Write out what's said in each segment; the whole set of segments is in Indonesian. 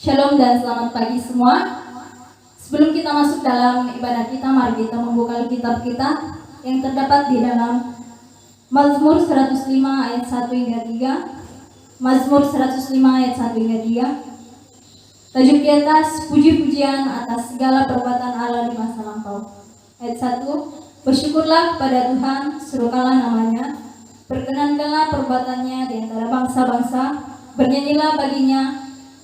Shalom dan selamat pagi semua. Sebelum kita masuk dalam ibadah kita, mari kita membuka kitab kita yang terdapat di dalam Mazmur 105 ayat 1 hingga 3. Mazmur 105 ayat 1 hingga 3. Tajuk di atas, puji-pujian atas segala perbuatan Allah di masa lampau. Ayat 1. Bersyukurlah kepada Tuhan, serukanlah namanya, perkenankanlah perbuatannya di antara bangsa-bangsa, bernyanyilah baginya,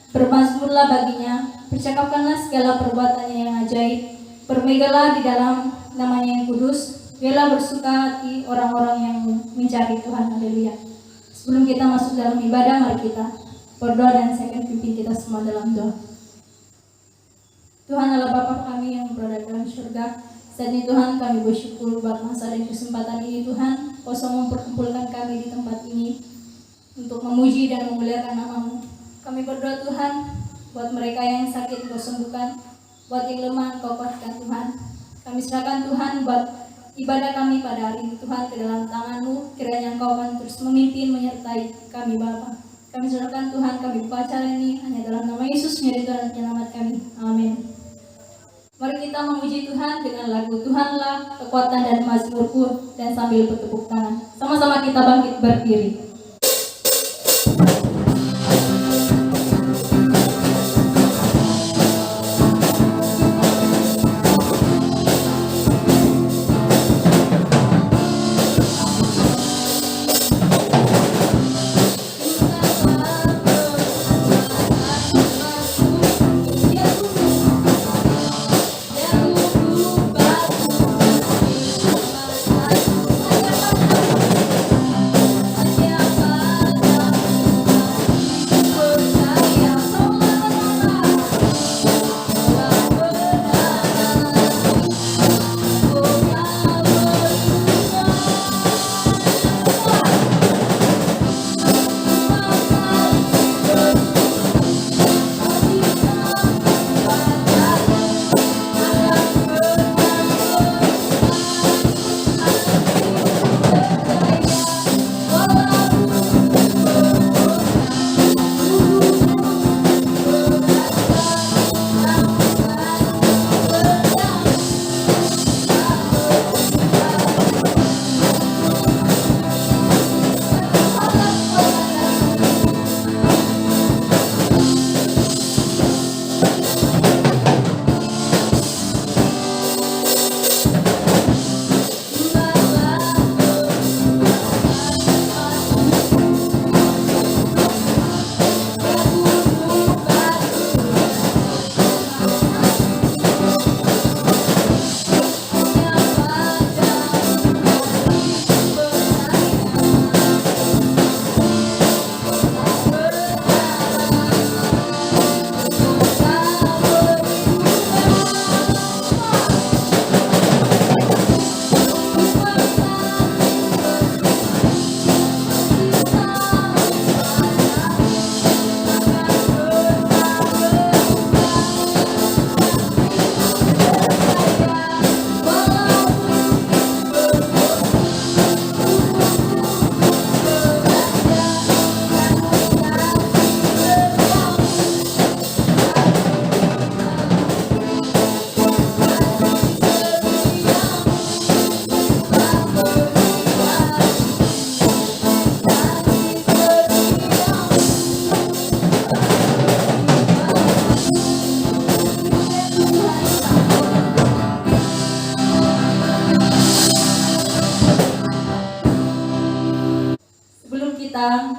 bermazmurlah baginya, percakapkanlah segala perbuatannya yang ajaib, bermegalah di dalam namanya yang kudus, biarlah bersuka hati orang-orang yang mencari Tuhan. Haleluya. Sebelum kita masuk dalam ibadah, mari kita berdoa dan saya akan pimpin kita semua dalam doa. Tuhan Allah Bapa kami yang berada dalam surga, saat ini Tuhan kami bersyukur buat masa dan kesempatan ini Tuhan, Kau selalu memperkumpulkan kami di tempat ini untuk memuji dan memuliakan nama-Mu. Kami berdoa Tuhan, buat mereka yang sakit Kau sembuhkan, buat yang lemah Kau kuatkan Tuhan. Kami serahkan Tuhan buat ibadah kami pada hari ini Tuhan ke dalam tangan-Mu, kiranya Engkau akan terus memimpin menyertai kami Bapa. Kami serahkan Tuhan, kami buka acara ini hanya dalam nama Yesus, menjadi Tuhan dan Penyelamat kami. Amin. Mari kita memuji Tuhan dengan lagu Tuhanlah kekuatan dan mazmurku, dan sambil bertepuk tangan. Sama-sama kita bangkit berdiri.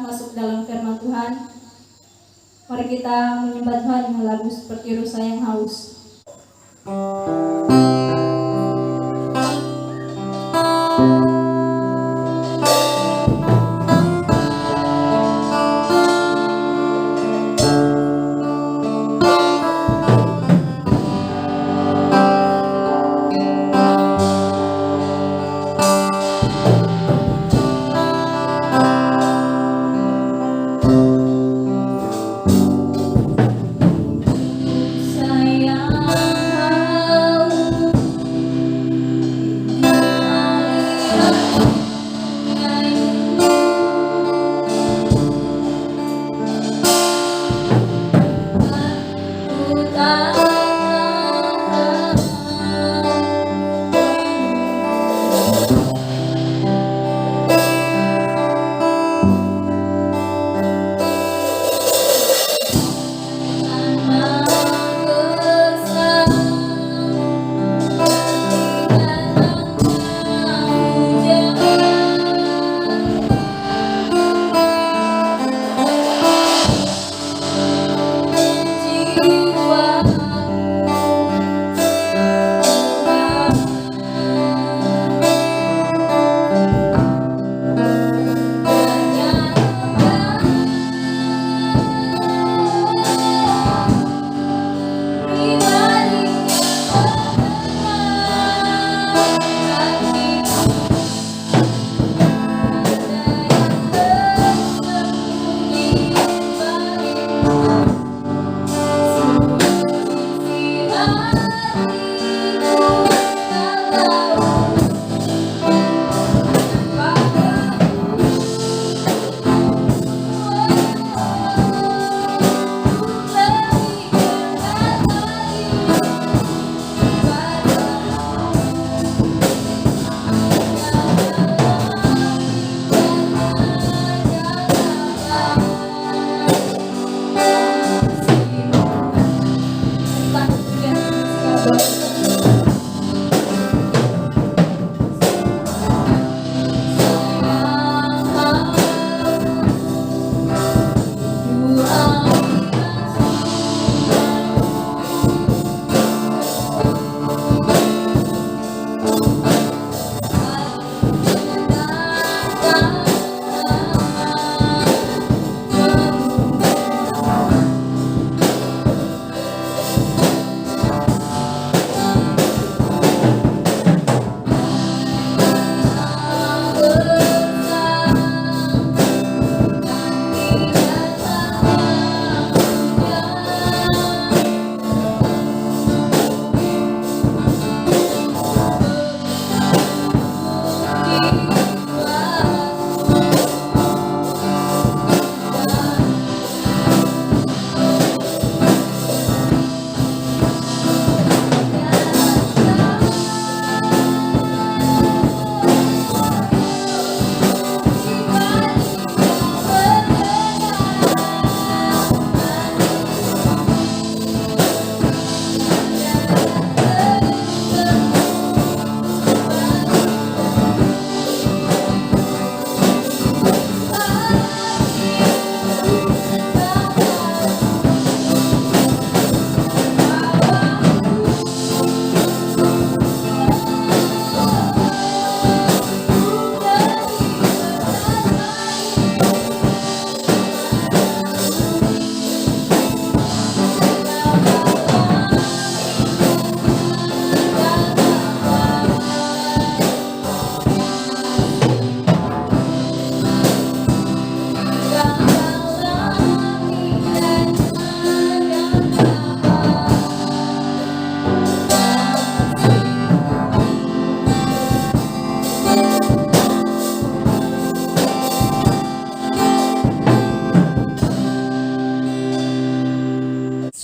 Masuk dalam firman Tuhan, mari kita menyembah Tuhan dengan lagu seperti rusa yang haus. Sayang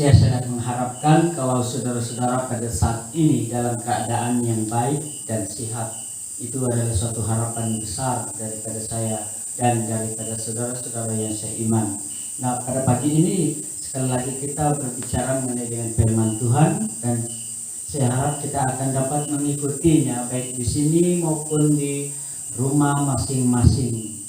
Saya sangat mengharapkan kalau saudara-saudara pada saat ini dalam keadaan yang baik dan sehat. Itu adalah suatu harapan besar daripada saya dan daripada saudara-saudara yang seiman. Nah, pada pagi ini sekali lagi kita berbicara mengenai dengan firman Tuhan, dan saya harap kita akan dapat mengikutinya baik di sini maupun di rumah masing-masing.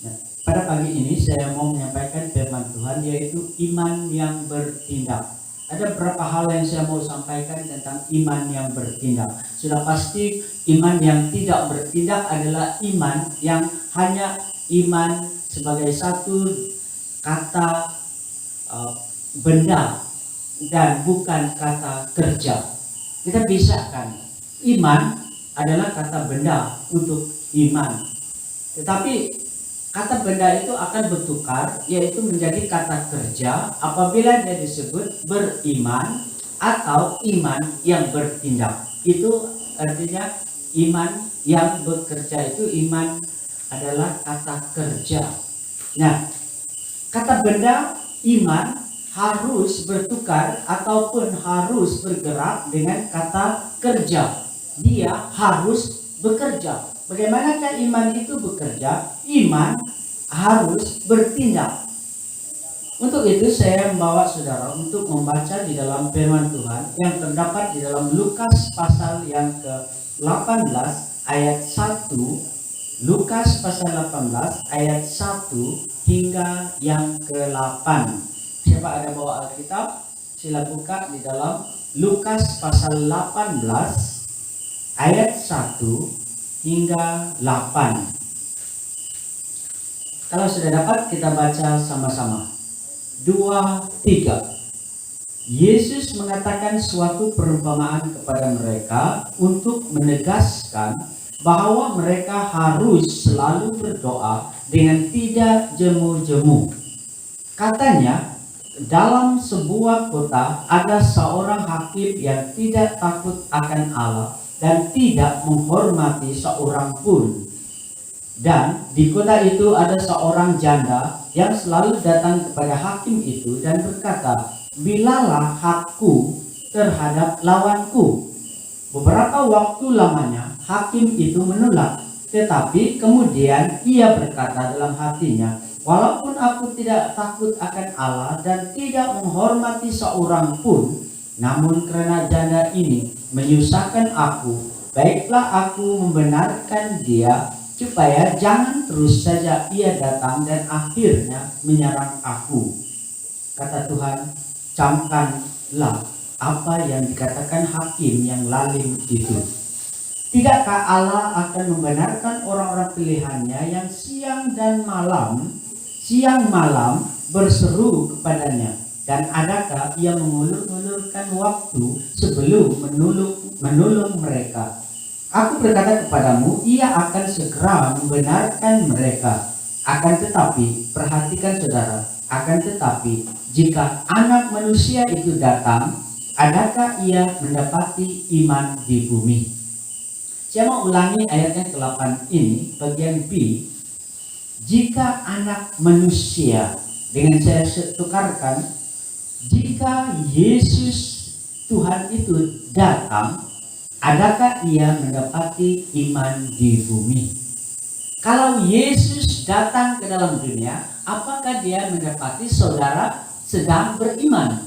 Nah, pada pagi ini saya mau menyampaikan firman Tuhan, yaitu iman yang bertindak. Ada beberapa hal yang saya mau sampaikan tentang iman yang bertindak. Sudah pasti iman yang tidak bertindak adalah iman yang hanya iman sebagai satu kata benda dan bukan kata kerja. Kita pisahkan, iman adalah kata benda untuk iman, tetapi kata benda itu akan bertukar, yaitu menjadi kata kerja apabila dia disebut beriman atau iman yang bertindak. Itu artinya iman yang bekerja, itu iman adalah kata kerja. Nah, kata benda iman harus bertukar ataupun harus bergerak dengan kata kerja. Dia harus bekerja. Bagaimanakah iman itu bekerja? Iman harus bertindak. Untuk itu saya membawa saudara untuk membaca di dalam firman Tuhan yang terdapat di dalam Lukas pasal yang ke-18 ayat 1. Lukas pasal 18 ayat 1 hingga yang ke-8. Siapa ada bawa Alkitab? Sila buka di dalam Lukas pasal 18 ayat 1 hingga 8. Kalau sudah dapat, kita baca sama-sama. 2, 3. Yesus mengatakan suatu perumpamaan kepada mereka untuk menegaskan bahwa mereka harus selalu berdoa dengan tidak jemu-jemu. Katanya, dalam sebuah kota ada seorang hakim yang tidak takut akan Allah dan tidak menghormati seorang pun. Dan di kota itu ada seorang janda yang selalu datang kepada hakim itu dan berkata, "Bilalah hakku terhadap lawanku." Beberapa waktu lamanya hakim itu menolak, tetapi kemudian ia berkata dalam hatinya, "Walaupun aku tidak takut akan Allah dan tidak menghormati seorang pun, namun karena janda ini menyusahkan aku, baiklah aku membenarkan dia supaya jangan terus saja ia datang dan akhirnya menyerang aku." Kata Tuhan, camkanlah apa yang dikatakan hakim yang lalim itu. Tidakkah Allah akan membenarkan orang-orang pilihannya yang siang malam berseru kepadanya? Dan adakah ia mengulur-ulurkan waktu sebelum menolong mereka? Aku berkata kepadamu, ia akan segera membenarkan mereka. Akan tetapi, perhatikan saudara, akan tetapi jika Anak Manusia itu datang, adakah ia mendapati iman di bumi? Saya mau ulangi ayat yang ke-8 ini, bagian B. Jika Anak Manusia, dengan saya tukarkan, jika Yesus Tuhan itu datang, adakah ia mendapati iman di bumi? Kalau Yesus datang ke dalam dunia, apakah dia mendapati saudara sedang beriman?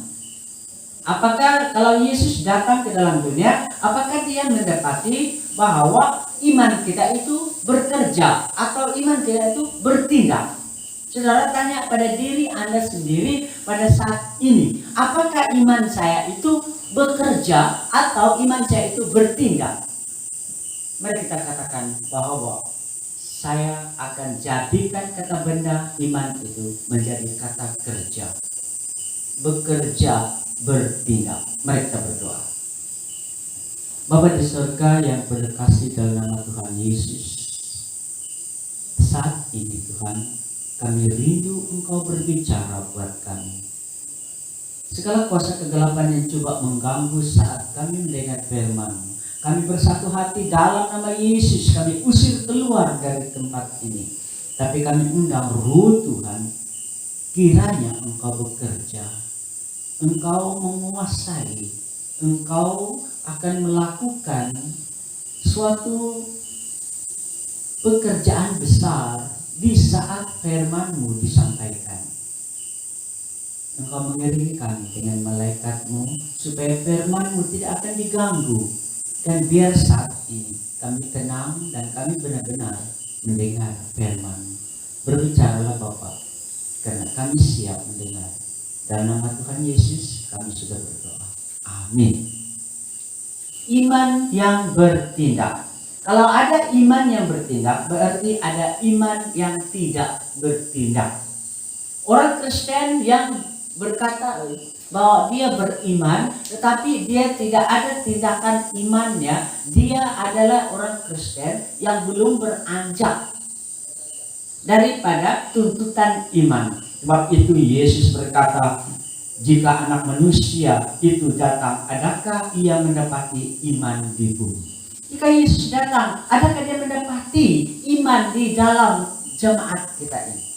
Apakah kalau Yesus datang ke dalam dunia, apakah dia mendapati bahwa iman kita itu bekerja atau iman kita itu bertindak? Saudara tanya pada diri Anda sendiri pada saat ini, apakah iman saya itu bekerja atau iman saya itu bertindak? Mari kita katakan bahwa saya akan jadikan kata benda iman itu menjadi kata kerja. Bekerja, bertindak. Mari kita berdoa. Bapa di surga yang berkasih dalam nama Tuhan Yesus, saat ini Tuhan, kami rindu Engkau berbicara buat kami. Segala kuasa kegelapan yang coba mengganggu saat kami mendengar firman-Mu, kami bersatu hati dalam nama Yesus, kami usir keluar dari tempat ini. Tapi kami undang Roh Tuhan, kiranya Engkau bekerja. engkau menguasai, engkau akan melakukan suatu pekerjaan besar di saat firman-Mu disampaikan. Engkau mengiringi kami dengan malaikatmu supaya firman-Mu tidak akan diganggu. Dan biar saat ini kami tenang dan kami benar-benar mendengar firman-Mu. Berbicaralah Bapa, karena kami siap mendengar. Dalam nama Tuhan Yesus kami sudah berdoa. Amin. Iman yang bertindak. Kalau ada iman yang bertindak, berarti ada iman yang tidak bertindak. Orang Kristen yang berkata bahwa dia beriman, tetapi dia tidak ada tindakan imannya, dia adalah orang Kristen yang belum beranjak daripada tuntutan iman. Sebab itu Yesus berkata, jika anak manusia itu datang, adakah ia mendapati iman di bumi? Jika Yesus datang, adakah dia mendapati iman di dalam jemaat kita ini?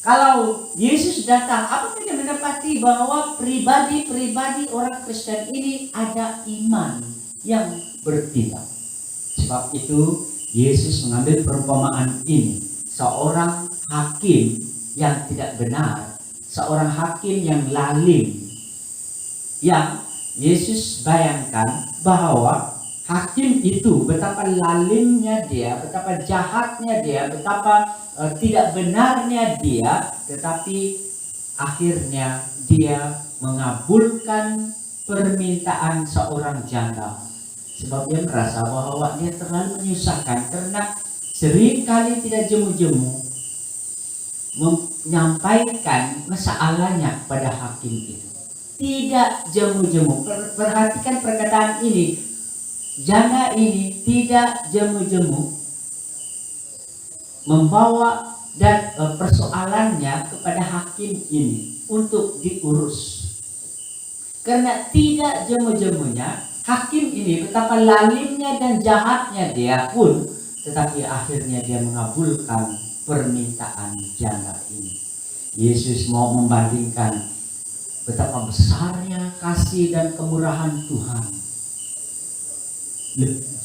Kalau Yesus datang, apakah dia mendapati bahwa pribadi-pribadi orang Kristen ini ada iman yang bertindak? Sebab itu Yesus mengambil perumpamaan ini. Seorang hakim yang tidak benar, seorang hakim yang lalim, yang Yesus bayangkan bahwa hakim itu betapa lalimnya dia, betapa jahatnya dia, betapa tidak benarnya dia, tetapi akhirnya dia mengabulkan permintaan seorang janda. Sebab dia merasa bahwa dia terlalu menyusahkan, karena seringkali tidak jemu-jemu menyampaikan masalahnya pada hakim itu. Tidak jemu-jemu. Perhatikan perkataan ini. Janda ini tidak jemu-jemu membawa dan persoalannya kepada hakim ini untuk diurus. Karena tidak jemu-jemunya, hakim ini betapa lalimnya dan jahatnya dia pun, tetapi akhirnya dia mengabulkan permintaan janda ini. Yesus mau membandingkan betapa besarnya kasih dan kemurahan Tuhan.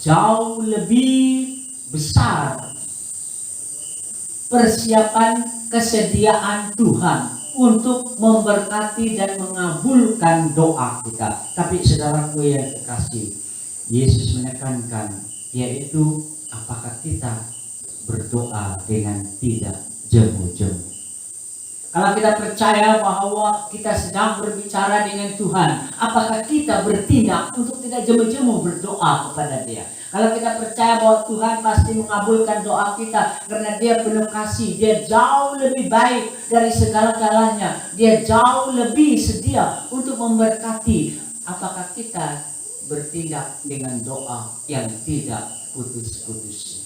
Jauh lebih besar persiapan kesediaan Tuhan untuk memberkati dan mengabulkan doa kita. Tapi saudaraku yang kekasih, Yesus menekankan, yaitu apakah kita berdoa dengan tidak jemu-jemu. Kalau kita percaya bahwa kita sedang berbicara dengan Tuhan, apakah kita bertindak untuk tidak jemu-jemu berdoa kepada Dia? Kalau kita percaya bahwa Tuhan pasti mengabulkan doa kita karena Dia penuh kasih, Dia jauh lebih baik dari segala-galanya, Dia jauh lebih sedia untuk memberkati, apakah kita bertindak dengan doa yang tidak putus-putus?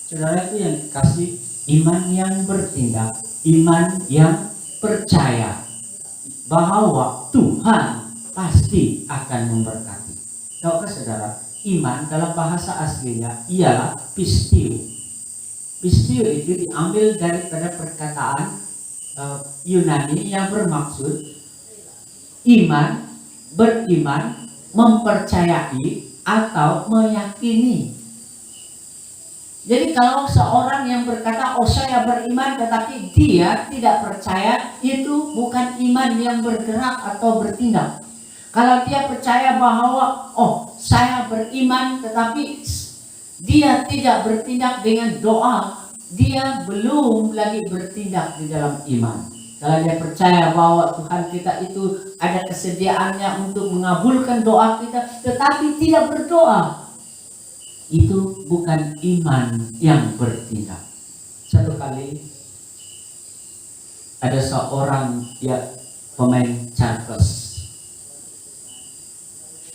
Saudara itu yang kasih, iman yang bertindak, iman yang percaya bahwa Tuhan pasti akan memberkati. Tahukah saudara, iman dalam bahasa aslinya ialah pistio. Pistio itu diambil daripada perkataan Yunani yang bermaksud iman, beriman, mempercayai atau meyakini. Jadi kalau seorang yang berkata, oh saya beriman, tetapi dia tidak percaya, itu bukan iman yang bergerak atau bertindak. Kalau dia percaya bahwa, oh saya beriman, tetapi dia tidak bertindak dengan doa, dia belum lagi bertindak di dalam iman. Kalau dia percaya bahwa Tuhan kita itu ada kesediaannya untuk mengabulkan doa kita, tetapi tidak berdoa, itu bukan iman yang bertindak. Satu kali ada seorang pemain charkes,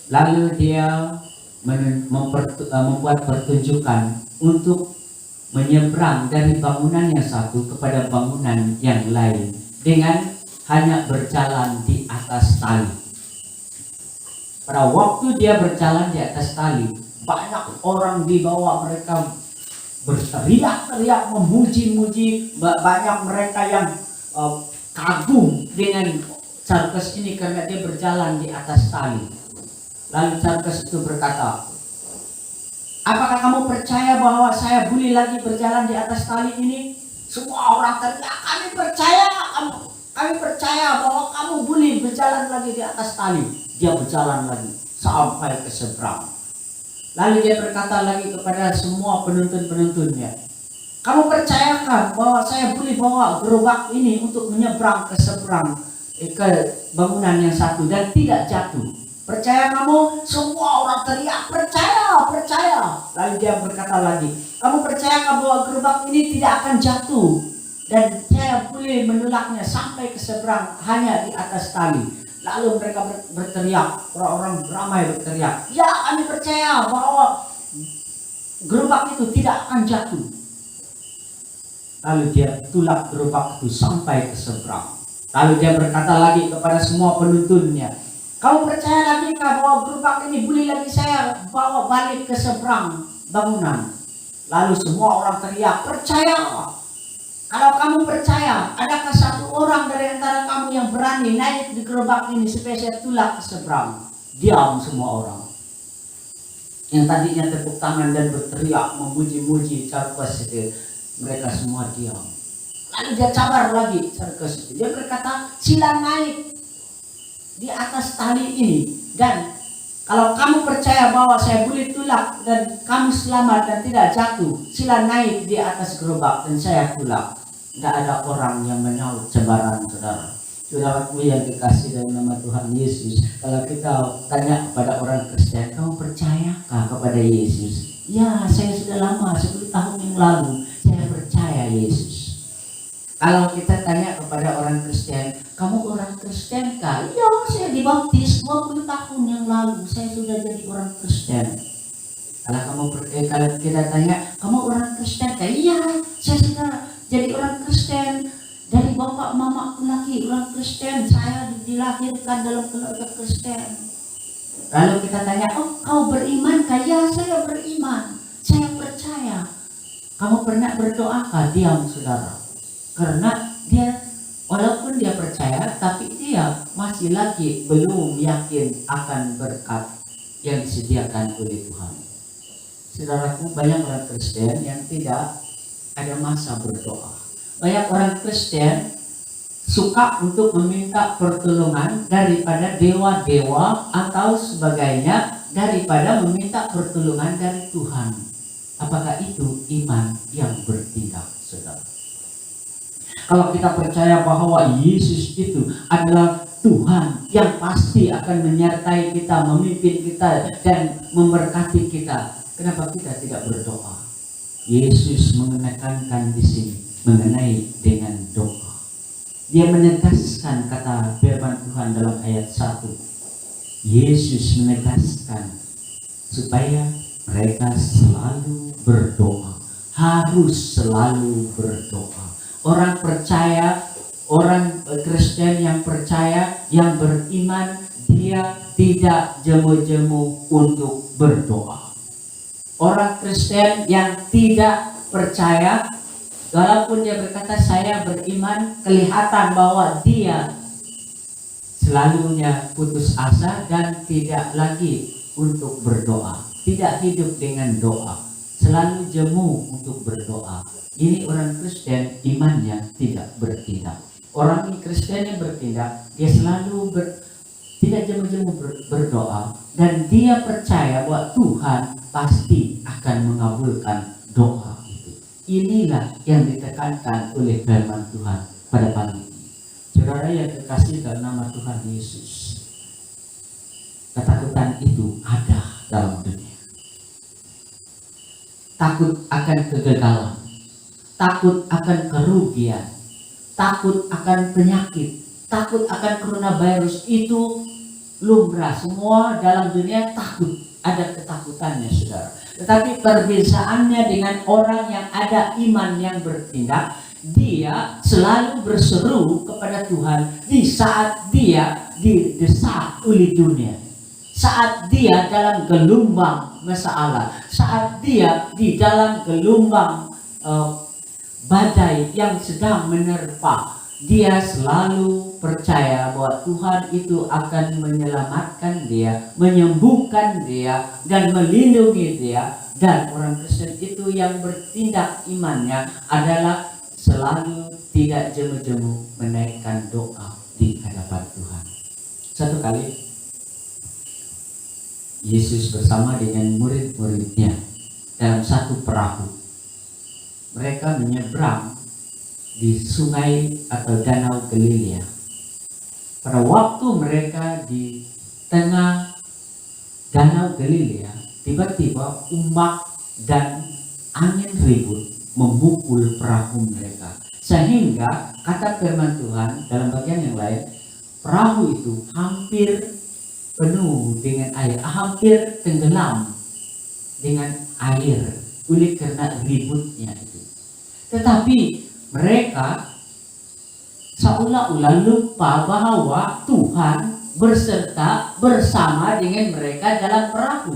lalu dia membuat pertunjukan untuk menyeberang dari bangunan yang satu kepada bangunan yang lain dengan hanya berjalan di atas tali. Pada waktu dia berjalan di atas tali, banyak orang di bawah, mereka berteriak-teriak memuji-muji, banyak mereka yang kagum dengan Charles ini karena dia berjalan di atas tali. Lalu Charles itu berkata, apakah kamu percaya bahwa saya boleh lagi berjalan di atas tali ini? Semua orang teriak, kami percaya bahwa kamu boleh berjalan lagi di atas tali. Dia berjalan lagi sampai ke seberang. Lalu dia berkata lagi kepada semua penonton-penontonnya, kamu percayakah bahwa saya boleh bawa gerobak ini untuk menyeberang ke seberang ke bangunan yang satu dan tidak jatuh? Percaya kamu? Semua orang teriak, percaya. Lalu dia berkata lagi, kamu percayakah bahwa gerobak ini tidak akan jatuh dan saya boleh menolaknya sampai ke seberang hanya di atas tali? Lalu mereka berteriak, orang-orang ramai berteriak, ya kami percaya bahwa gerobak itu tidak akan jatuh. Lalu dia tulak gerobak itu sampai ke seberang. Lalu dia berkata lagi kepada semua penontonnya, kamu percaya lagi bahwa gerobak ini boleh lagi saya bawa balik ke seberang bangunan? Lalu semua orang teriak, percaya. Kalau kamu percaya, adakah satu orang dari antara kamu yang berani naik di gerobak ini supaya saya tulak ke seberang? Diam semua orang. Yang tadinya tepuk tangan dan berteriak memuji-muji Charles itu, mereka semua diam. Lalu dia cabar lagi Charles itu. Dia berkata, sila naik di atas tali ini, dan kalau kamu percaya bahwa saya boleh tulak dan kamu selamat dan tidak jatuh, sila naik di atas gerobak dan saya tulak. Tidak ada orang yang menyaut cabaran saudara. Saudaraku yang dikasih dalam nama Tuhan Yesus, kalau kita tanya kepada orang Kristen, kamu percayakah kepada Yesus? Ya, saya sudah lama, 10 tahun yang lalu saya percaya Yesus. Kalau kita tanya kepada orang Kristen, kamu orang Kristen kah? Ya, saya dibaptis 20 tahun yang lalu, saya sudah jadi orang Kristen. Kalau kita tanya, kamu orang Kristen kah? Iya, saya sudah jadi orang Kristen. Dari bapak mamaku lagi orang Kristen, saya dilahirkan dalam keluarga Kristen. Lalu kita tanya, oh kau beriman kah? Ya, saya beriman, saya percaya. Kamu pernah berdoakah? Diam saudara. Karena dia, walaupun dia percaya, tapi dia masih lagi belum yakin akan berkat yang disediakan oleh Tuhan. Saudaraku, banyak orang Kristen yang tidak ada masa berdoa. Banyak orang Kristen suka untuk meminta pertolongan daripada dewa-dewa atau sebagainya daripada meminta pertolongan dari Tuhan. Apakah itu iman yang bertindak, saudara? Kalau kita percaya bahwa Yesus itu adalah Tuhan yang pasti akan menyertai kita, memimpin kita dan memberkati kita, kenapa kita tidak berdoa? Yesus menekankan di sini mengenai dengan doa. Dia menegaskan kata firman Tuhan dalam ayat 1. Yesus menegaskan supaya mereka selalu berdoa, harus selalu berdoa. Orang percaya, orang Kristen yang percaya, yang beriman, dia tidak jemu-jemu untuk berdoa. Orang Kristen yang tidak percaya, walaupun dia berkata saya beriman, kelihatan bahwa dia selalunya putus asa dan tidak lagi untuk berdoa, tidak hidup dengan doa, selalu jemu untuk berdoa. Ini orang Kristen imannya tidak bertindak. Orang Kristen yang bertindak, dia selalu tidak jemu-jemu berdoa, dan dia percaya bahwa Tuhan pasti akan mengabulkan doa itu. Inilah yang ditekankan oleh firman Tuhan pada pagi ini. Saudara yang terkasih dalam nama Tuhan Yesus, ketakutan itu ada dalam dunia. Takut akan kegagalan, takut akan kerugian, takut akan penyakit, takut akan coronavirus, itu lumrah. Semua dalam dunia takut, ada ketakutannya saudara. Tetapi perbedaannya dengan orang yang ada iman yang bertindak, dia selalu berseru kepada Tuhan di saat dia didesak oleh dunia, saat dia dalam gelombang masalah, saat dia di dalam gelombang badai yang sedang menerpa. dia selalu percaya bahwa Tuhan itu akan menyelamatkan dia, menyembuhkan dia, dan melindungi dia. Dan orang Kristen itu yang bertindak imannya adalah selalu tidak jemu-jemu menaikkan doa di hadapan Tuhan. Satu kali Yesus bersama dengan murid-muridnya dalam satu perahu. Mereka menyeberang di sungai atau danau Galilea. Pada waktu mereka di tengah danau Galilea, tiba-tiba ombak dan angin ribut memukul perahu mereka. Sehingga kata firman Tuhan dalam bagian yang lain, perahu itu hampir penuh dengan air, hampir tenggelam dengan air oleh karena ributnya itu. Tetapi mereka seolah-olah lupa bahwa Tuhan berserta bersama dengan mereka dalam perahu.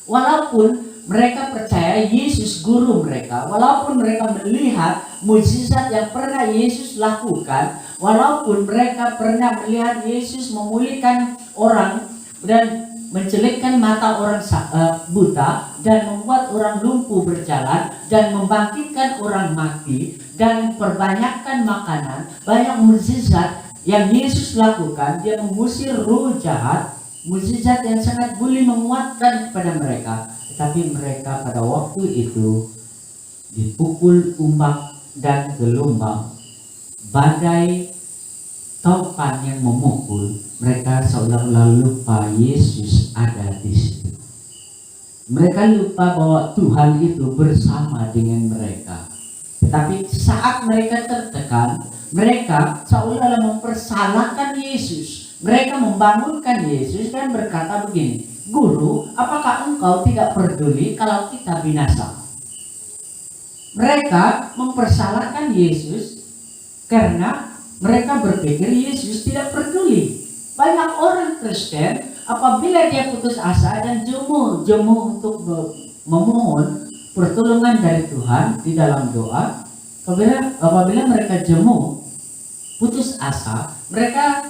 Walaupun mereka percaya Yesus guru mereka, walaupun mereka melihat mukjizat yang pernah Yesus lakukan, walaupun mereka pernah melihat Yesus memulihkan orang dan mencelikkan mata orang buta dan membuat orang lumpuh berjalan dan membangkitkan orang mati dan perbanyakkan makanan, banyak mukjizat yang Yesus lakukan. Dia mengusir roh jahat, mukjizat yang sangat boleh menguatkan kepada mereka. Tetapi mereka pada waktu itu dipukul ombak dan gelombang, badai topan yang memukul. Mereka seolah-olah lupa Yesus ada di situ. Mereka lupa bahwa Tuhan itu bersama dengan mereka. Tetapi saat mereka tertekan, mereka seolah-olah mempersalahkan Yesus. Mereka membangunkan Yesus dan berkata begini, "Guru, apakah engkau tidak peduli kalau kita binasa?" Mereka mempersalahkan Yesus karena mereka berpikir Yesus tidak peduli. Banyak orang Kristen apabila dia putus asa dan jemu untuk memohon pertolongan dari Tuhan di dalam doa, apabila mereka jemu putus asa, mereka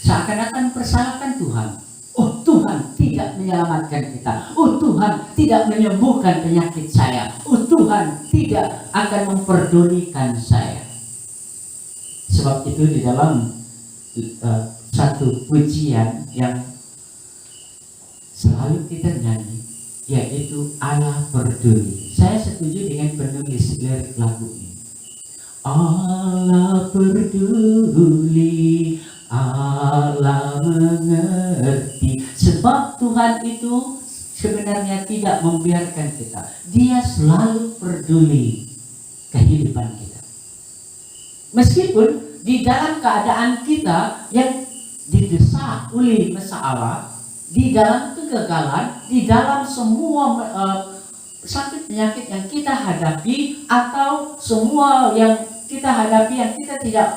seakan-akan persalahkan Tuhan. Oh, Tuhan tidak menyelamatkan kita. Oh, Tuhan tidak menyembuhkan penyakit saya. Oh, Tuhan tidak akan memperdulikan saya. Sebab itu di dalam satu pujian yang selalu kita nyanyi, yaitu Allah peduli. Saya setuju dengan penulis lirik lagu ini. Allah peduli, Allah mengerti. Sebab Tuhan itu sebenarnya tidak membiarkan kita. Dia selalu peduli kehidupan kita. Meskipun di dalam keadaan kita yang didesak oleh masalah, di dalam kegagalan, di dalam semua sakit penyakit yang kita hadapi, atau semua yang kita hadapi yang kita tidak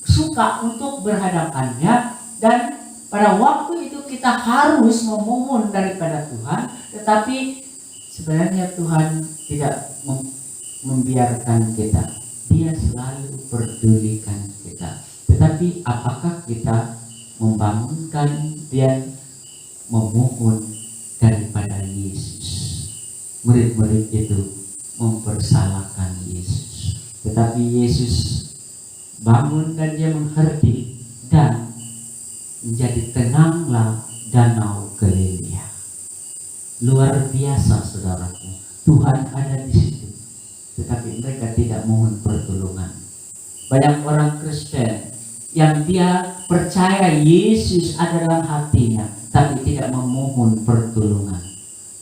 suka untuk berhadapannya, dan pada waktu itu kita harus memohon daripada Tuhan, tetapi sebenarnya Tuhan tidak membiarkan kita. Dia selalu pedulikan kita. Tetapi apakah kita membangunkan dan memohon daripada Yesus? Murid-murid itu mempersalahkan Yesus, tetapi Yesus bangun dan dia mengerti, dan menjadi tenanglah danau Galilea. Luar biasa saudaraku, Tuhan ada di situ, tetapi mereka tidak mohon pertolongan. Banyak orang Kristen yang dia percaya Yesus ada dalam hatinya, tapi tidak memohon pertolongan.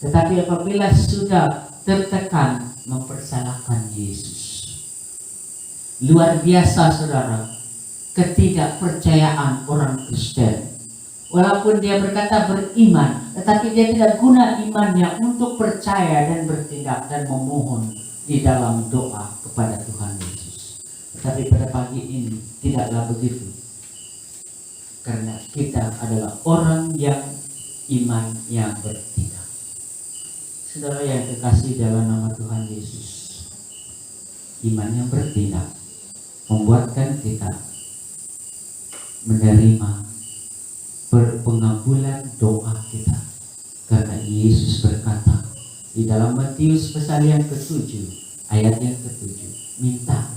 Tetapi apabila sudah tertekan, mempersalahkan Yesus. Luar biasa saudara, ketidakpercayaan orang Kristen. Walaupun dia berkata beriman, tetapi dia tidak guna imannya untuk percaya dan bertindak dan memohon di dalam doa kepada Tuhan Yesus. Tetapi pada pagi ini tidaklah begitu, karena kita adalah orang yang iman yang bertindak. Saudara yang kekasih dalam nama Tuhan Yesus, iman yang bertindak membuatkan kita menerima pengabulan doa kita. Karena Yesus berkata di dalam Matius pasal yang ke-7 ayat yang ke-7, minta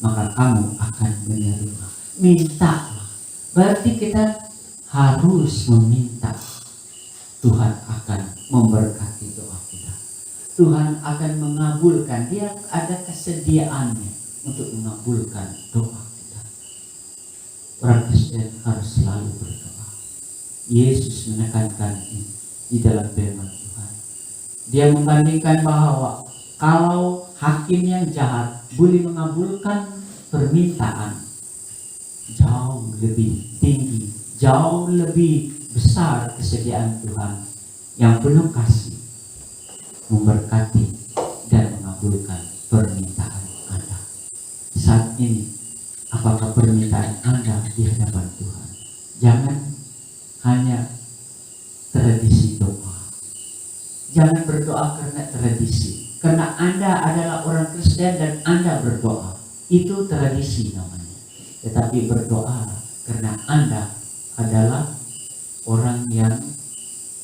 maka kamu akan menerima. Minta, berarti kita harus meminta. Tuhan akan memberkati doa kita. Tuhan akan mengabulkan. Dia ada kesediaannya untuk mengabulkan doa kita. Orang Kristen harus selalu berdoa. Yesus menekankan ini di dalam firman Tuhan. Dia membandingkan bahwa kalau hakim yang jahat boleh mengabulkan permintaan, jauh lebih tinggi, jauh lebih besar kesediaan Tuhan yang penuh kasih memberkati dan mengabulkan permintaan Anda. Saat ini, apakah permintaan Anda di hadapan Tuhan? Jangan hanya tradisi doa. Jangan berdoa karena tradisi. Karena Anda adalah orang Kristen dan Anda berdoa. Itu tradisi namanya. Tetapi berdoa karena Anda adalah orang yang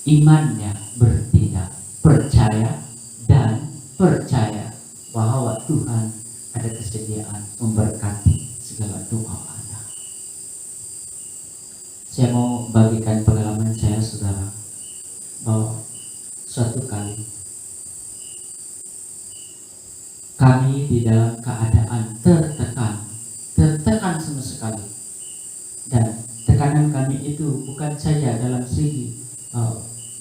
imannya bertindak, percaya dan percaya bahwa Tuhan ada kesediaan memberkati segala doa Anda. Saya mau bagikan pengalaman saya, saudara, bahwa suatu kali kami di dalam keadaan tertekan sama sekali, dan tekanan kami itu bukan saja dalam segi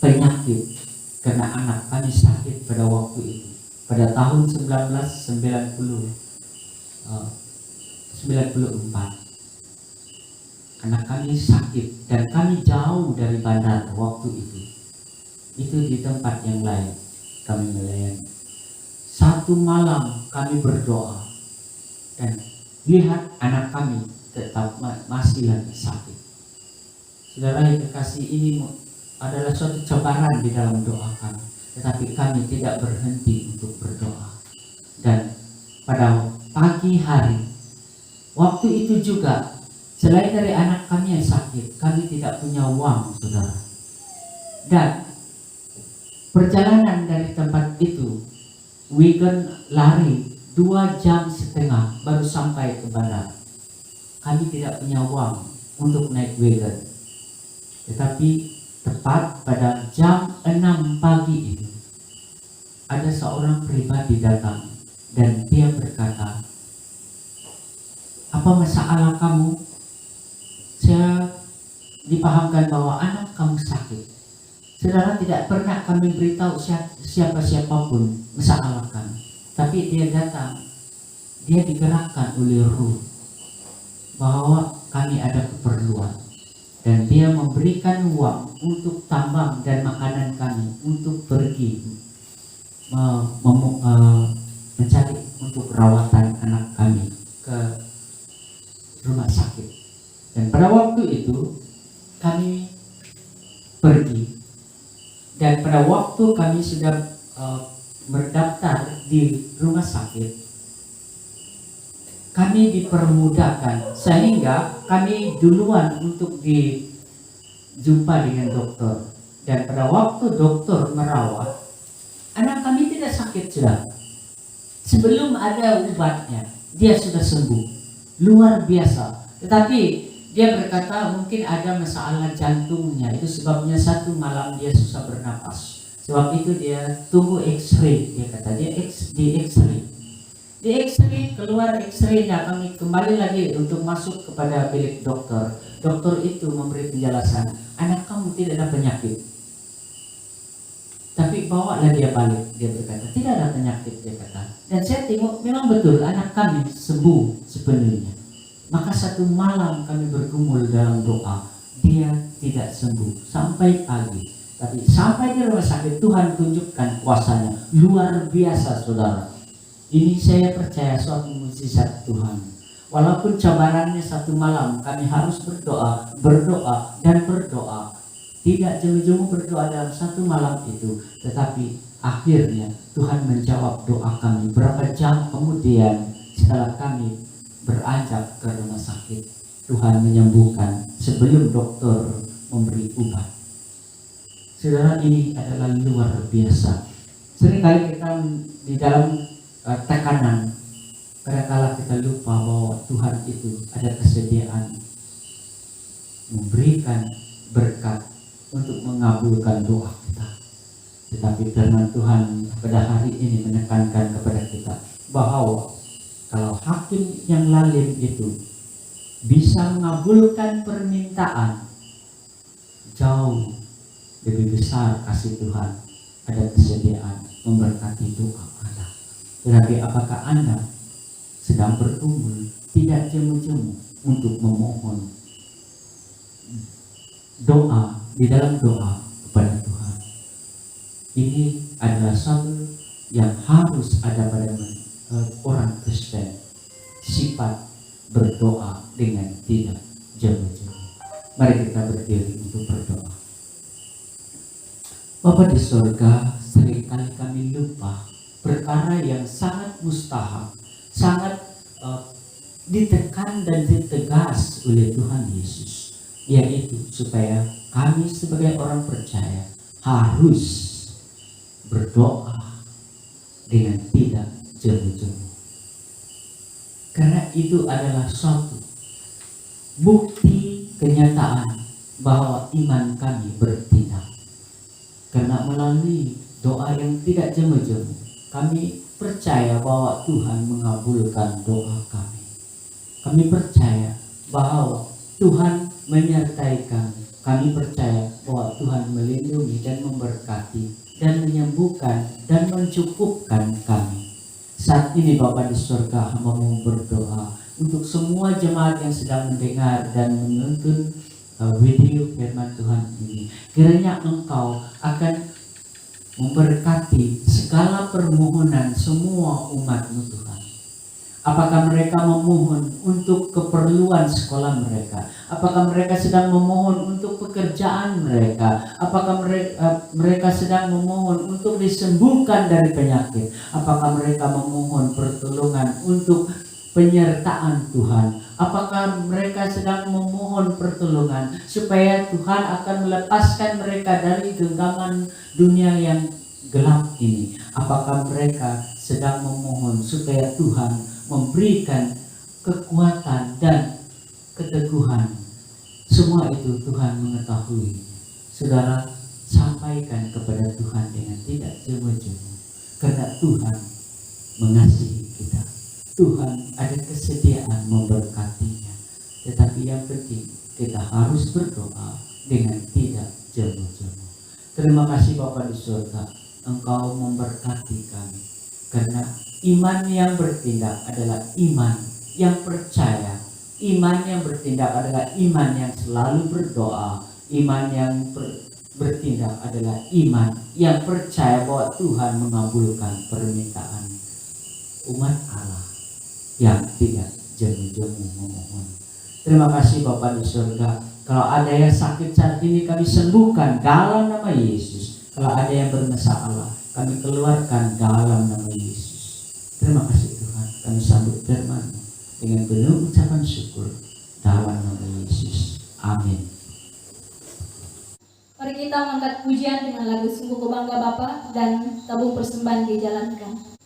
penyakit, karena anak kami sakit pada waktu itu, pada tahun 1994. Anak kami sakit dan kami jauh dari bandar waktu itu. Itu di tempat yang lain kami melayani. Satu malam kami berdoa dan lihat anak kami tetap masih lagi sakit. Saudara yang terkasih, ini adalah suatu cobaran di dalam doa kami, tetapi kami tidak berhenti untuk berdoa. Dan pada pagi hari waktu itu juga, selain dari anak kami yang sakit, kami tidak punya uang, saudara. Dan perjalanan dari tempat itu, Wigan lari 2,5 jam baru sampai ke bandar. Kami tidak punya uang untuk naik Wigan. Tetapi tepat pada jam 6 pagi itu, ada seorang pribadi datang dan dia berkata, "Apa masalah kamu?" Saya dipahamkan bahwa anak kamu sakit. Saudara, tidak pernah kami beritahu siapa-siapapun masalah kami. Tapi dia datang, dia digerakkan oleh Ruh bahwa kami ada keperluan. Dan dia memberikan uang untuk tambang dan makanan kami untuk pergi mencari untuk perawatan anak kami ke rumah sakit. Dan pada waktu itu kami pergi, dan pada waktu kami sudah berdaftar di rumah sakit, kami dipermudahkan sehingga kami duluan untuk dijumpa dengan dokter. Dan pada waktu dokter merawat, anak kami tidak sakit, sudah. Sebelum ada obatnya, dia sudah sembuh. Luar biasa. Tetapi dia berkata mungkin ada masalah jantungnya. Itu sebabnya satu malam dia susah bernapas. Sebab itu dia tunggu X-ray. Dia kata di X-ray. Di X-ray, keluar X-ray-nya, kami kembali lagi untuk masuk kepada bilik dokter. Dokter itu memberi penjelasan, anak kamu tidak ada penyakit. Tapi bawalah dia balik. Dia berkata tidak ada penyakit, dia kata. Dan saya tengok memang betul anak kami sembuh sepenuhnya. Maka satu malam kami bergumul dalam doa, dia tidak sembuh sampai pagi. Tapi sampai di rumah sakit Tuhan tunjukkan kuasanya luar biasa, saudara. Ini saya percaya suatu mukjizat Tuhan. Walaupun cobarannya satu malam, kami harus berdoa dan berdoa. Tidak jemu-jemu berdoa dalam satu malam itu, tetapi akhirnya Tuhan menjawab doa kami. Berapa jam kemudian setelah kami beranjak ke rumah sakit, Tuhan menyembuhkan sebelum dokter memberi obat. Saudara, ini adalah luar biasa. Seringkali kita di dalam tekanan, kadang-kala kita lupa bahwa Tuhan itu ada kesediaan memberikan berkat untuk mengabulkan doa kita. Tetapi firman Tuhan pada hari ini menekankan kepada kita bahwa kalau hakim yang lalim itu bisa mengabulkan permintaan, jauh lebih besar kasih Tuhan, ada kesediaan memberkati doa Anda. Tetapi apakah Anda sedang bergumul, tidak jemu-jemu untuk memohon doa di dalam doa kepada Tuhan? Ini adalah satu yang harus ada pada orang Kristen, sifat berdoa dengan tidak jemu-jemu. Mari kita berdiri untuk berdoa. Bapa di surga, seringkali kami lupa perkara yang sangat mustahil, sangat ditekan dan ditegas oleh Tuhan Yesus, yaitu supaya kami sebagai orang percaya harus berdoa dengan tidak jemu-jemu. Karena itu adalah suatu bukti kenyataan bahwa iman kami bertindak. Karena melalui doa yang tidak jemu-jemu, kami percaya bahwa Tuhan mengabulkan doa kami. Kami percaya bahwa Tuhan menyertai kami. Kami percaya bahwa Tuhan melindungi dan memberkati dan menyembuhkan dan mencukupkan kami. Saat ini Bapa di surga, hamba-Mu berdoa untuk semua jemaat yang sedang mendengar dan menonton video firman Tuhan ini. Kiranya Engkau akan memberkati segala permohonan semua umat-Mu Tuhan. Apakah mereka memohon untuk keperluan sekolah mereka? Apakah mereka sedang memohon untuk pekerjaan mereka? Apakah mereka sedang memohon untuk disembuhkan dari penyakit? Apakah mereka memohon pertolongan untuk penyertaan Tuhan? Apakah mereka sedang memohon pertolongan supaya Tuhan akan melepaskan mereka dari genggaman dunia yang gelap ini? Apakah mereka sedang memohon supaya Tuhan memberikan kekuatan dan keteguhan? Semua itu Tuhan mengetahui. Saudara, sampaikan kepada Tuhan dengan tidak jemu-jemu, karena Tuhan mengasihi kita. Tuhan ada kesediaan memberkatinya. Tetapi yang penting kita harus berdoa dengan tidak jemu-jemu. Terima kasih Bapa di surga, Engkau memberkati kami. Karena iman yang bertindak adalah iman yang percaya. Iman yang bertindak adalah iman yang selalu berdoa. Iman yang bertindak adalah iman yang percaya bahwa Tuhan mengabulkan permintaan umat Allah yang tidak jemu-jemu memohon. Terima kasih Bapa di surga. Kalau ada yang sakit saat ini, kami sembuhkan dalam nama Yesus. Kalau ada yang bermasalah, kami keluarkan dalam nama Yesus. Terima kasih Tuhan. Kami sambut firman dengan penuh ucapan syukur dalam nama Yesus. Amin. Mari kita mengangkat pujian dengan lagu Sungguh Ku Bangga Bapa dan tabung persembahan dijalankan.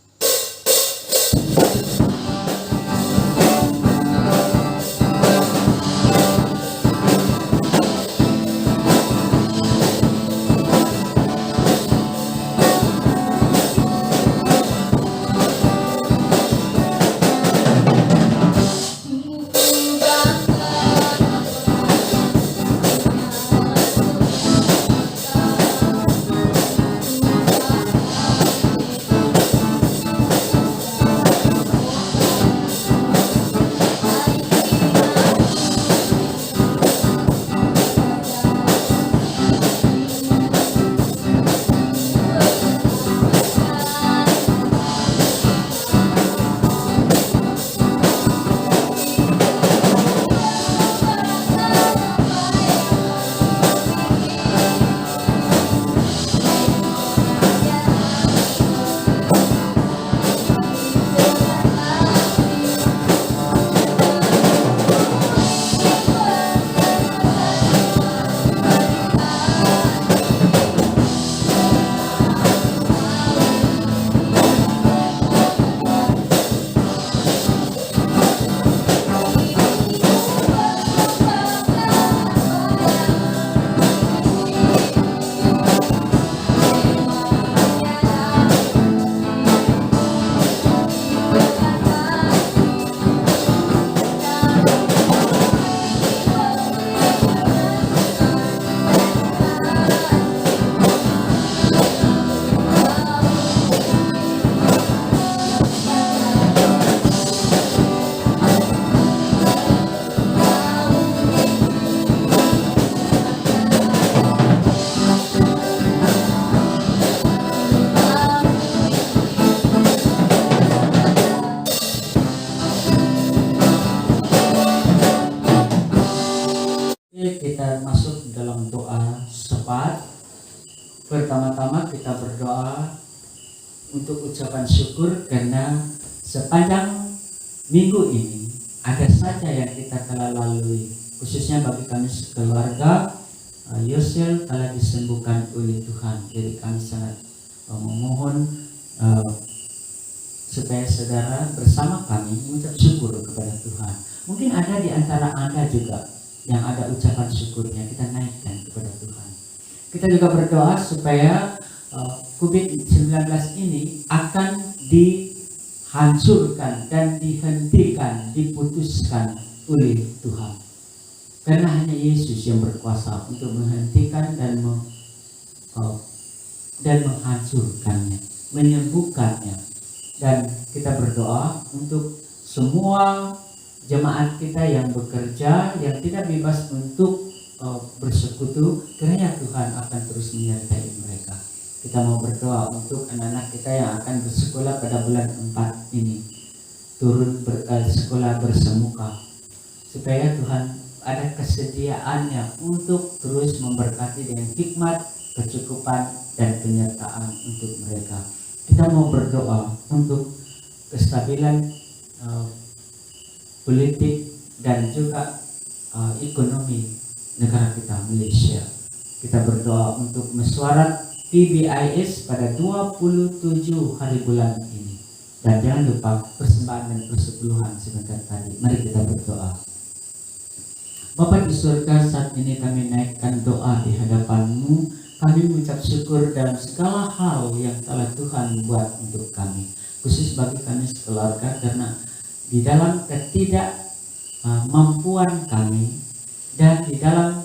pertama-tama kita berdoa untuk ucapan syukur karena sepanjang minggu ini ada saja yang kita telah lalui, khususnya bagi kami sekeluarga. Yosel telah disembuhkan oleh Tuhan. Jadi kami sangat memohon supaya saudara bersama kami mengucap syukur kepada Tuhan. Mungkin ada di antara Anda juga yang ada ucapan syukurnya, kita naikkan kepada Tuhan. Kita juga berdoa supaya COVID-19 ini akan dihancurkan dan dihentikan, diputuskan oleh Tuhan. Karena hanya Yesus yang berkuasa untuk menghentikan dan menghancurkannya, menyembuhkannya. Dan kita berdoa untuk semua jemaat kita yang bekerja, yang tidak bebas untuk bersekutu, kiranya Tuhan akan terus menyertai mereka. Kita mau berdoa untuk anak-anak kita yang akan bersekolah pada bulan 4 ini, turun sekolah bersemuka, supaya Tuhan ada kesediaannya untuk terus memberkati dengan hikmat, kecukupan, dan penyertaan untuk mereka. Kita mau berdoa untuk kestabilan politik dan juga ekonomi negara kita, Malaysia. Kita berdoa untuk mesyuarat PBIS pada 27 hari bulan ini. Dan jangan lupa persembahan dan persepuluhan sebentar tadi. Mari kita berdoa. Bapa di surga, saat ini kami naikkan doa di hadapan-Mu. Kami mengucap syukur dalam segala hal yang telah Tuhan buat untuk kami, khusus bagi kami sekeluarga, karena di dalam ketidakmampuan kami dan di dalam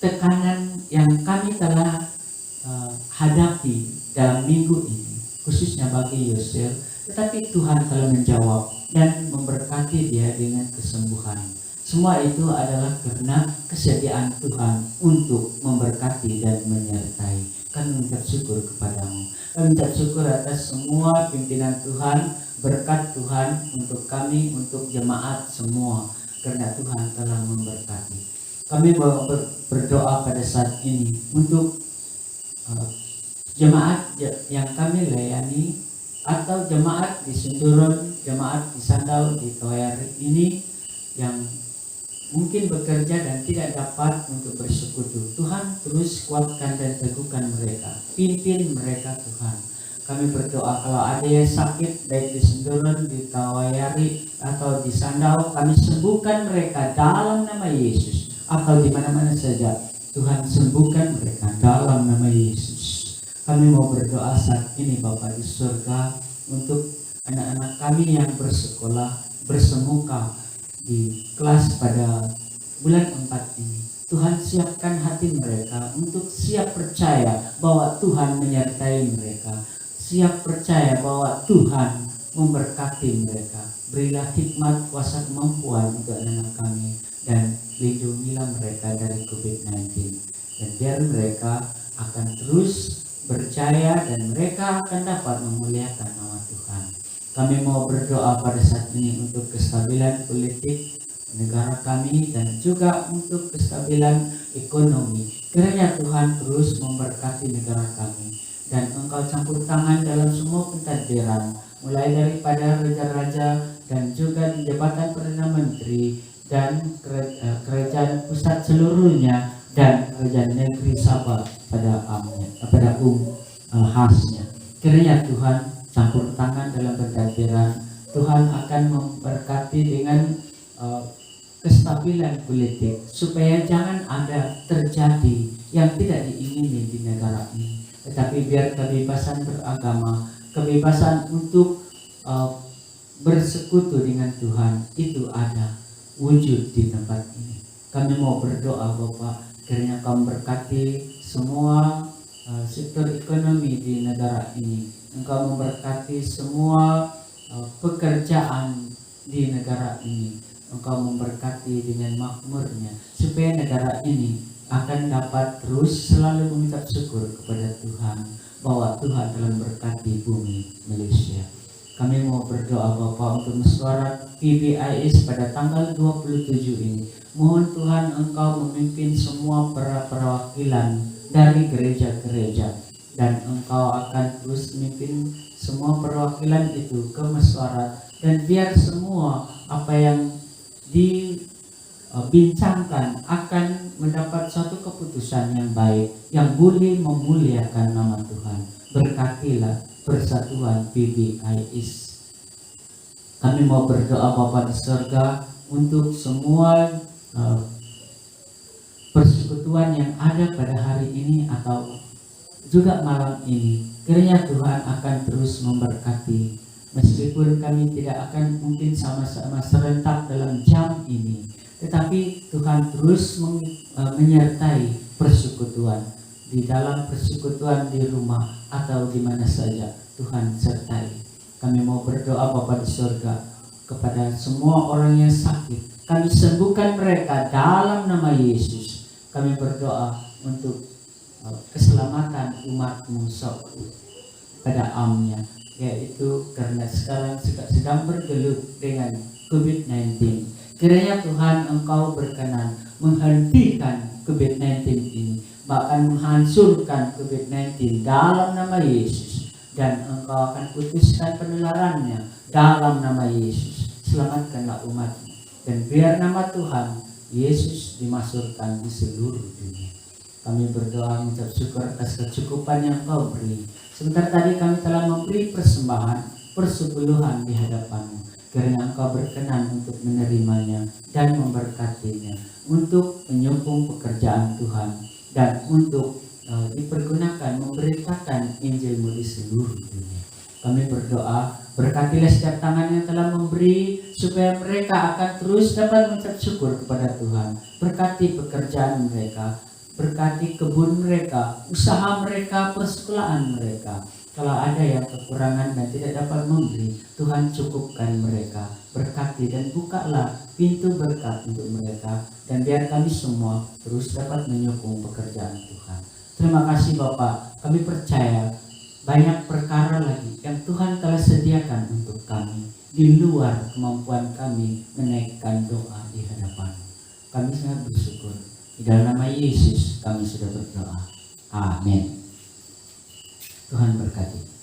tekanan yang kami telah hadapi dalam minggu ini, khususnya bagi Yosel, tetapi Tuhan telah menjawab dan memberkati dia dengan kesembuhan. Semua itu adalah karena kesediaan Tuhan untuk memberkati dan menyertai. Kami mengucap syukur kepada-Mu. Kami mengucap syukur atas semua pimpinan Tuhan, berkat Tuhan untuk kami, untuk jemaat semua, karena Tuhan telah memberkati. Kami berdoa pada saat ini untuk jemaat yang kami layani, atau jemaat di Sindurun, jemaat di Sandau, di Tawayari ini yang mungkin bekerja dan tidak dapat untuk bersekutu. Tuhan terus kuatkan dan teguhkan mereka, pimpin mereka Tuhan. Kami berdoa kalau ada yang sakit baik di Sindurun, di Tawayari atau di Sandau, kami sembuhkan mereka dalam nama Yesus. Atau di mana-mana saja, Tuhan sembuhkan mereka dalam nama Yesus. Kami mau berdoa saat ini Bapa di surga untuk anak-anak kami yang bersekolah, bersemuka di kelas pada bulan 4 ini. Tuhan siapkan hati mereka untuk siap percaya bahwa Tuhan menyertai mereka, siap percaya bahwa Tuhan memberkati mereka. Berilah hikmat, kuasa, kemampuan untuk anak-anak kami, dan lindungilah mereka dari COVID-19. Dan biar mereka akan terus berjaya dan mereka akan dapat memuliakan nama Tuhan. Kami mau berdoa pada saat ini untuk kestabilan politik negara kami dan juga untuk kestabilan ekonomi. Kiranya Tuhan terus memberkati negara kami dan Engkau campur tangan dalam semua pentadbiran, mulai daripada raja-raja dan juga di jabatan Perdana Menteri dan kerajaan pusat seluruhnya dan kerajaan negeri Sabah pada khasnya. Kiranya Tuhan campur tangan dalam pentadbiran. Tuhan akan memberkati dengan kestabilan politik, supaya jangan ada terjadi yang tidak diingini di negara ini. Tetapi biar kebebasan beragama, kebebasan untuk bersekutu dengan Tuhan itu ada wujud di tempat ini. Kami mau berdoa Bapak, kiranya Kau memberkati semua sektor ekonomi di negara ini. Engkau memberkati semua pekerjaan di negara ini. Engkau memberkati dengan makmurnya, supaya negara ini akan dapat terus selalu mengucap syukur kepada Tuhan bahwa Tuhan telah memberkati bumi Malaysia. Kami mau berdoa Bapa untuk mesyuarat PBIS pada tanggal 27 ini. Mohon Tuhan Engkau memimpin semua para perwakilan dari gereja-gereja, dan Engkau akan terus memimpin semua perwakilan itu ke mesyuarat, dan biar semua apa yang dibincangkan akan mendapat suatu keputusan yang baik yang boleh memuliakan nama Tuhan. Berkatilah persatuan PBIS. Kami mau berdoa Bapa di surga untuk semua persekutuan yang ada pada hari ini atau juga malam ini. Kiranya Tuhan akan terus memberkati, meskipun kami tidak akan mungkin sama-sama serentak dalam jam ini, tetapi Tuhan terus menyertai persekutuan, di dalam persekutuan di rumah atau di mana saja. Tuhan sertai. Kami mau berdoa Bapa di surga kepada semua orang yang sakit. Kami sembuhkan mereka dalam nama Yesus. Kami berdoa untuk keselamatan umat-Mu pada amnya, yaitu karena sekarang sedang bergelut dengan COVID-19. Kiranya Tuhan Engkau berkenan menghentikan COVID-19 ini, bahkan menghancurkan COVID-19 dalam nama Yesus. Dan Engkau akan putuskan penularannya dalam nama Yesus. Selamatkanlah umat-Mu, dan biar nama Tuhan Yesus dimasyhurkan di seluruh dunia. Kami berdoa mengucap syukur atas kecukupan yang Kau beri. Sebentar tadi kami telah memberi persembahan persepuluhan di hadapan-Mu. Kiranya Engkau berkenan untuk menerimanya dan memberkatinya, untuk menyokong pekerjaan Tuhan, dan untuk dipergunakan memberitakan Injil-Mu di seluruh dunia. Kami berdoa, berkatilah setiap tangan yang telah memberi, supaya mereka akan terus dapat mengucap syukur kepada Tuhan. Berkati pekerjaan mereka, berkati kebun mereka, usaha mereka, persekolahan mereka. Kalau ada yang kekurangan dan tidak dapat memberi, Tuhan cukupkan mereka. Berkati dan bukalah pintu berkat untuk mereka, dan biar kami semua terus dapat menyokong pekerjaan Tuhan. Terima kasih Bapak, kami percaya banyak perkara lagi yang Tuhan telah sediakan untuk kami di luar kemampuan kami menaikkan doa di hadapan. Kami sangat bersyukur. Di dalam nama Yesus kami sudah berdoa. Amin. Tuhan berkati.